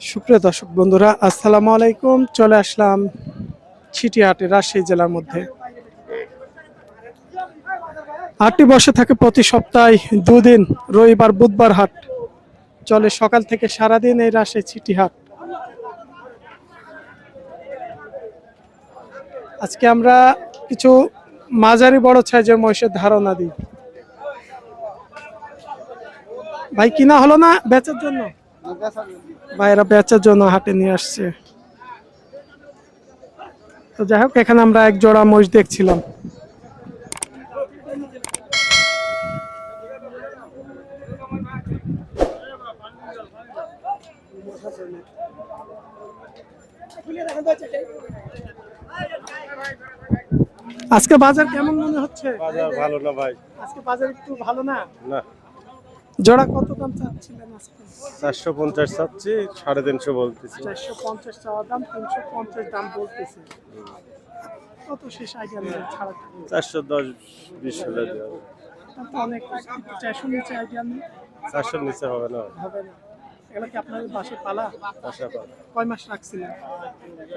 সুপ্রিয় দর্শক বন্ধুরা, আসসালামু আলাইকুম। চলে আসলাম ছিটিহাটে, রাজশাহী জেলার মধ্যে। হাটটি বসে থাকে প্রতি সপ্তাহে দুদিন, রবিবার বুধবার হাট চলে সকাল থেকে সারাদিন এই রাজশাহী ছিটিহাট। আজকে আমরা কিছু মাঝারি বড় সাইজের মহিষের ধারণা দিই। ভাই কিনা হলো না বেচার জন্য? ভাইরা বেচার জন্য হাটে নিয়ে আসছে। তো যাই হোক, এখানে আমরা এক জোড়া মহিষ দেখছিলাম। আজকে বাজার কেমন মনে হচ্ছে? বাজার ভালো না ভাই। আজকে বাজার একটু ভালো না। না, জোড়া কত দাম চাচ্ছিলেন আজকে? 450 চাচ্ছি, 350 বলতেছি। 450 চাওয়া দাম, 350 দাম বলতেছে। কত শেষ আইডিয়া নেই ছাড়া? 410-20 হলে দেওয়া যাবে। তো অনেক 400 নিচে আইডিয়া নেই। 400 নিচে হবে না। হবে না। এগুলো কি আপনাদের বাসে পালা? আশা করি কয় মাস রাখছিলেন?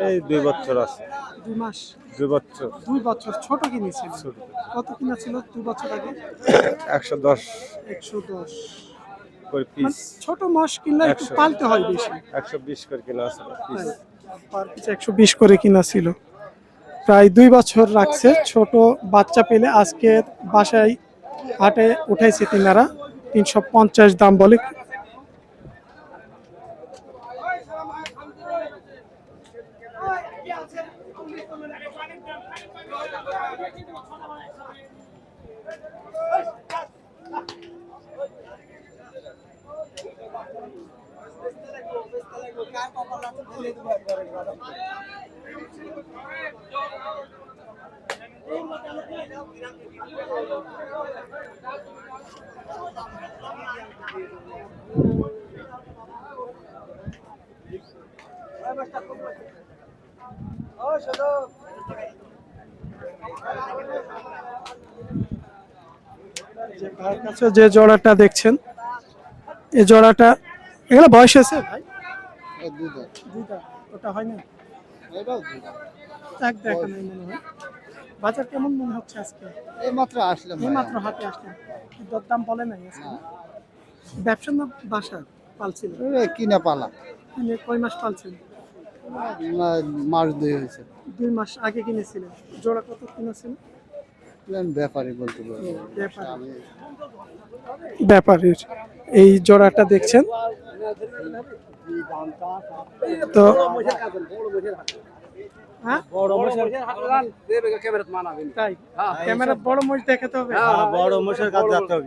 এই 2 বছর আছে। 2 মাস। 2 বছর 2 বছর ছোট কিনেছিল? ছোট। কত কিনা ছিল 2 বছর আগে? 110 110 করে পিস। ছোট মাস কিনলে একটু 100 পালতে হয় বেশি। 120 করে কিনা আছে পিস। পার পিস 120 করে কিনা ছিল। প্রায় 2 বছর রাখছে। ছোট বাচ্চা পেলে আজকে বাসায় হাটে উঠাইছে তিনারা, 350 দাম বলে। যে জোড়াটা দেখছেন, এই জোড়াটা এগুলো বয়স আছে ভাই? দুইটা। ওটা হয় না? এক দেখা নাই মনে হয়। বাজার কেমন মনে হচ্ছে আজকে? এইমাত্র আসলাম এই মাত্র হাটে আসলাম। কি দরদাম বলে নাই আজকে? ব্যবসা না বাসা পালছিল? কিনা পালা মানে কয় মাস পালছেন? মাস 2 হয়েছে। 2 মাস আগে কিনেছিলেন। জোড়া কত কিনেছিলেন? ব্যাপারই বলতে পারবো। ব্যাপারের এই জোড়াটা দেখছেন তো। হ্যাঁ? তাই? ক্যামেরা বড় মহিষ দেখাতে হবে? বড় মোষের কাছে যেতে হবে।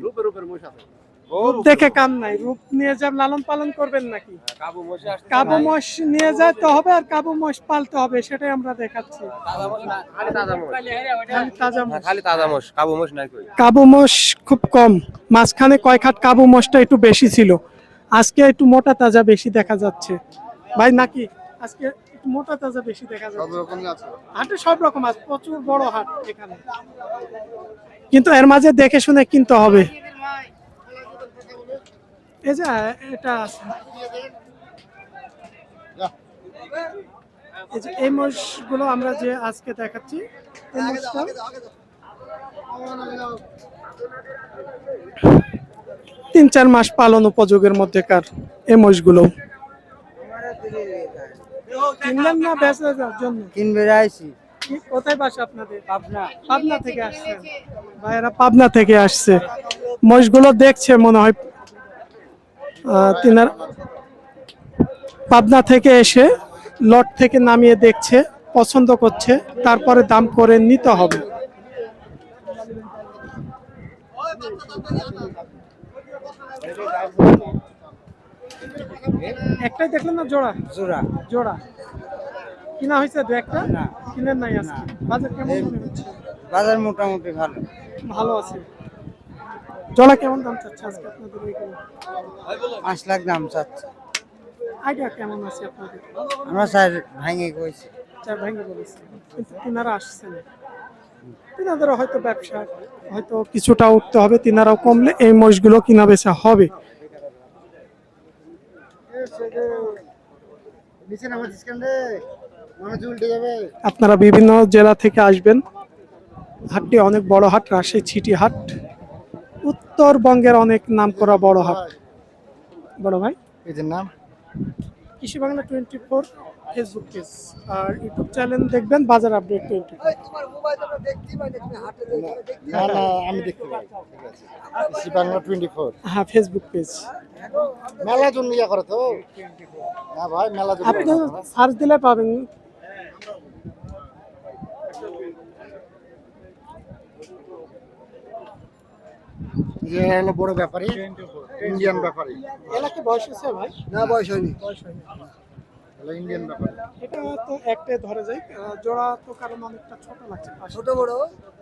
রূপ দেখে কাম নাই। রূপ নিয়ে যা লালন পালন করবেন নাকি? কাবু মোষ নিয়ে যেতে হবে আর কাবু মোষ পালতে হবে, সেটাই আমরা দেখাচ্ছি। খালি তাজা মোষ, কাবু মোষ খুব কম। মাঝখানে কয় খাট কাবু মোষটা একটু বেশি ছিল। আজকে একটু মোটা তাজা বেশি দেখা যাচ্ছে ভাই, নাকি? আজকে একটু মোটা তাজা বেশি দেখা যাচ্ছে। হাটে সব রকম আছে, প্রচুর বড় হাট এখানে, কিন্তু এর মাঝে দেখে শুনে কিনতে হবে। এই যে এটা আছে, এই যে এই মোষগুলো আমরা যে আজকে দেখাচ্ছি, এই মোষটা 3-4 মাস পালন উপযোগের মধ্যেকার এই মোষগুলো। কিনলেন না বেচার জন্য? কিনবে আইছি। কোথায় বাসা আপনাদের? পাবনা। পাবনা থেকে আসছেন? ভাইয়েরা পাবনা থেকে আসছে। মোষগুলো দেখছে মনে হয়, তিনার পাবনা থেকে এসে লট থেকে নামিয়ে দেখছে, পছন্দ করছে, তারপরে দাম করে নিতে হবে। একটাই দেখলেন না জোড়া? জোড়া জোড়া কিনা হয়েছে? দু একটা না। কিনেন নাই আজকে? বাজার কেমন মনে হচ্ছে? বাজার মোটামুটি ভালো। ভালো আছে। জোড়া কেমন দাম চাচ্ছে আজকে আপনাদের এইগুলো? 5 লাখ দাম চাচ্ছে। আইডিয়া কেমন আছে আপনাদের? আমরা স্যার ভাঙে কইছি। 4 ভেঙে বলেছে, কিন্তু তিনারা আসছে না। তিনাদেরও হয়তো ব্যবসা হয়তো কিছুটা উঠতে হবে, তিনারাও কমলে এই মোষগুলো কিনা বেচা হবে। আপনারা বিভিন্ন জেলা থেকে আসবেন। হাটটি অনেক বড় হাট, রাজশাহী ছিটি হাট, উত্তরবঙ্গের অনেক নামকরা বড় হাট। বড় ভাই এদের নাম কৃষি বাংলা 24 ফেসবুক পেজ আর ইউটিউব চ্যানেল দেখবেন বাজার আপডেট 24। না আমি দেখতে পাই কৃষি বাংলা 24 হ্যাঁ, ফেসবুক পেজ। মেলা জন্য ইয়া করে তো না ভাই মেলা জন্য আপনি সার্চ দিলে পাবেন। যে হলো বড় ব্যাপারী ইন্ডিয়ান ব্যাপারী এলা কি বয়স হয়েছে ভাই? না বয়স হয়নি বয়স হয়নি। হলো ইন্ডিয়ান ব্যাপারী এটা তো একটাই ধরে যায়, জোড়া তো কারণ অনেকটা ছোট লাগছে পাশে। ছোট বড়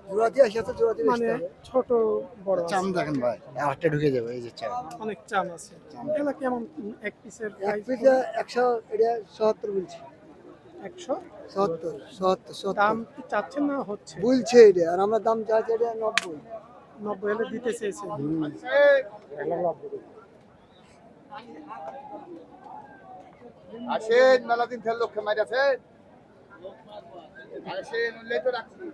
জোড়াতে আসে তো জোড়াতে মানে ছোট বড় আছে। চাম দেখেন ভাই আরেকটা ঢুকে যাবে এই যে চাম অনেক চাম আছে। এলা কেমন এক পিসের এক পিসে 100 এটা 77 বলছি 100 77 দাম কি চাচ্ছেন না হচ্ছে? বলছে এটা আর আমরা দাম চাইছি এটা 90 90 হলে দিতে চেয়েছে। আসেন মেলা দিন থেকে লক্ষ্যে মারি আছেন আসেন উল্লেখ তো রাখছি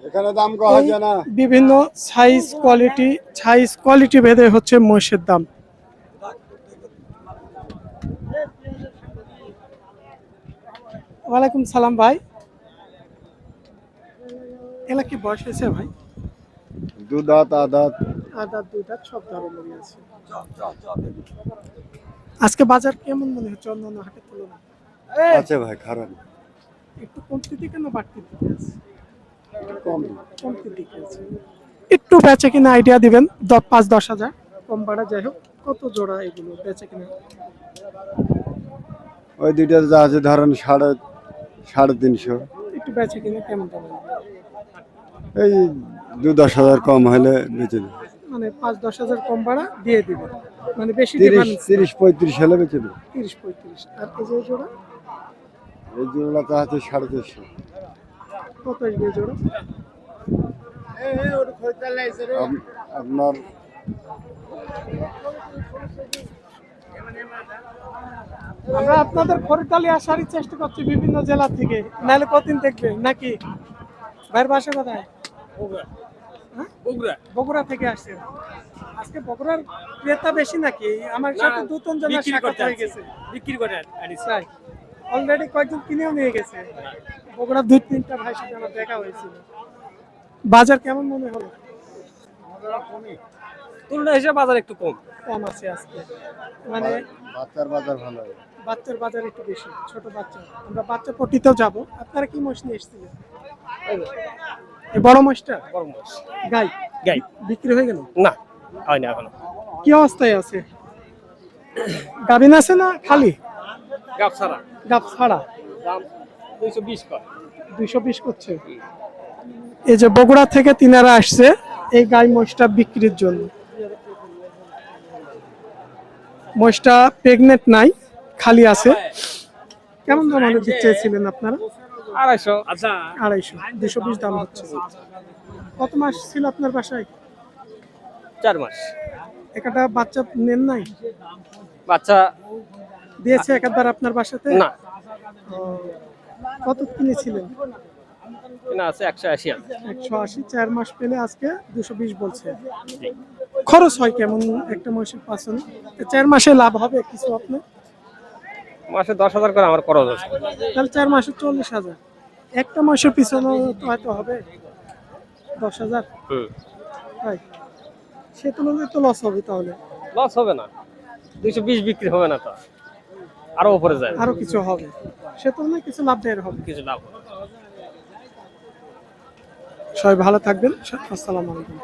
এখানে দাম করা যায় না বিভিন্ন সাইজ কোয়ালিটি ভেদে হচ্ছে মহিষের দাম। ওয়ালাইকুম সালাম ভাই। এলা কি বয়স হয়েছে ভাই? দুধাত আদাত আদা দুই দাঁত সব ধরনেরই আছে। আজকে বাজার কেমন মনে হচ্ছে অন্যান্য হাটের তুলনায়? আছে ভাই খারাপ একটু কমতি দিকে না বাড়তি দিকে আছে? কম কমতি দিকে আছে। একটু বেচে কিনা আইডিয়া দিবেন, 5-10 হাজার কম বাড়া যাই হোক। কত জোড়া এগুলো বেচে কিনা? ওই দুইটা যা আছে ধরেন 350 একটু বেচে কিনা কেমন দাম? এই 2-10 হাজার কম হলে বেচে দেব মানে 5-10 হাজার কম বাড়া দিয়ে দিবেন, মানে বেশি 30-35 হলে বেচে দেব 30-35। আর এই যে জোড়া এই জোড়া তো আছে 450 কত আসবে এই জোড়া? আপনার আমরা আপনাদের খরিদালি আসারই চেষ্টা করছি বিভিন্ন জেলা থেকে, নাহলে কতদিন দেখবে নাকি? ভাইয়ের বাসা কোথায়? বগুড়া থেকে আসছেন। আজকে বগুড়ার ক্রেতা বেশি নাকি? আমার সাথে 2-3 জনের সাক্ষাৎ হয়ে গেছে। বিক্রি করে তাই অলরেডি কয়েকজন কিনেও নিয়ে গেছে। বগুড়া 2-3টা ভাইয়ের সাথে আমার দেখা হয়েছিল। বাজার কেমন মনে হলো? তুলনা হিসেবে বাজার একটু কম। কম আছে আজকে, মানে বাচ্চার বাজার ভালো বাচ্চার বাজার একটু বেশি, ছোট বাচ্চা। আমরা বাচ্চা পট্টিতেও যাব। আপনারা কি মোষ নিয়ে এসেছিলেন? এই বড় মোষটা বড় মাছ গাই গাই বিক্রি হয়ে গেল? না হয়নি এখনো। কি অবস্থায় আছে? গাভিন আছে না খালি? গাব ছাড়া গাব ছাড়া। দাম 220 কর 220 করছে। এই যে বগুড়া থেকে তিনারা আসছে এই গাই মোষটা বিক্রির জন্য। মোষটা প্রেগনেন্ট নাই, খালি আছে। কেমন দাম হলে দিতে চেয়েছিলেন আপনারা? 250। আচ্ছা 250, 220 দাম হচ্ছে। কত মাস ছিল আপনার বাসায়? 4 মাস। একটা বাচ্চা নেন নাই? বাচ্চা দিয়েছে একবার আপনার বাসাতে? না ও, কত কিনেছিলেন? কিনা আছে 180। 180, 4 মাস পেলে আজকে 220 বলছে। খরচ হয় কেমন একটা মহিষের পাছনে? 4 মাসে লাভ হবে কিছু আপনার? মাসে 10,000 করে আমার খরচ আছে। তাহলে 4 মাসে 40,000। একটা মহিষের পিছনে তো হয়তো হবে 10,000। তাই সে তুলনায় তো লস হবে তাহলে। লস হবে না, 220 বিক্রি হবে না তো, আরো উপরে যায়, আরো কিছু হবে, সে তুলনায় কিছু লাভ বের হবে। কিছু লাভ হবে। সবাই ভালো থাকবেন। আসসালামু আলাইকুম।